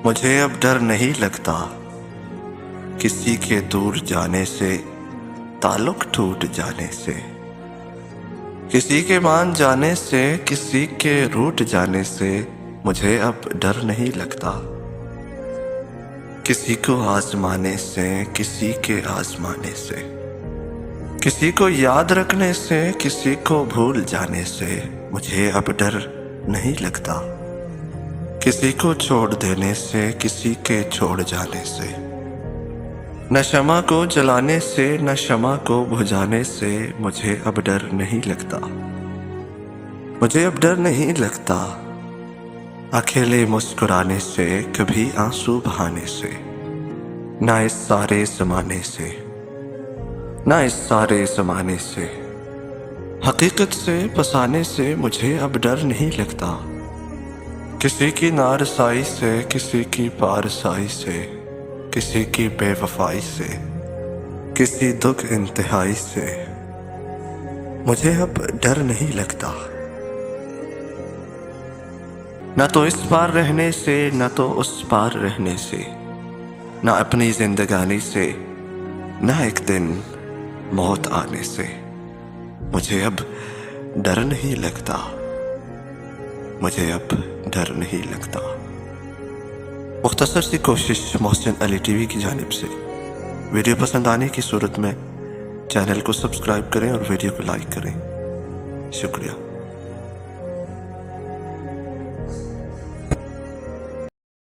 مجھے اب ڈر نہیں لگتا کسی کے دور جانے سے، تعلق ٹوٹ جانے سے، کسی کے مان جانے سے، کسی کے روٹ جانے سے مجھے اب ڈر نہیں لگتا، کسی کو آزمانے سے، کسی کے آزمانے سے، کسی کو یاد رکھنے سے، کسی کو بھول جانے سے مجھے اب ڈر نہیں لگتا، کسی کو چھوڑ دینے سے، کسی کے چھوڑ جانے سے، نہ شمع کو جلانے سے، نہ شمع کو بجھانے سے مجھے اب ڈر نہیں لگتا، مجھے اب ڈر نہیں لگتا اکیلے مسکرانے سے، کبھی آنسو بہانے سے، نہ اس سارے زمانے سے، نہ اس سارے زمانے سے، حقیقت سے پسانے سے مجھے اب ڈر نہیں لگتا، کسی کی نارسائی سے، کسی کی پارسائی سے، کسی کی بے وفائی سے، کسی دکھ انتہائی سے مجھے اب ڈر نہیں لگتا، نہ تو اس پار رہنے سے، نہ تو اس پار رہنے سے، نہ اپنی زندگانی سے، نہ ایک دن موت آنے سے مجھے اب ڈر نہیں لگتا، مجھے اب ڈر نہیں لگتا۔ مختصر سی کوشش محسن علی ٹی وی کی جانب سے۔ ویڈیو پسند آنے کی صورت میں چینل کو سبسکرائب کریں اور ویڈیو کو لائک کریں۔ شکریہ۔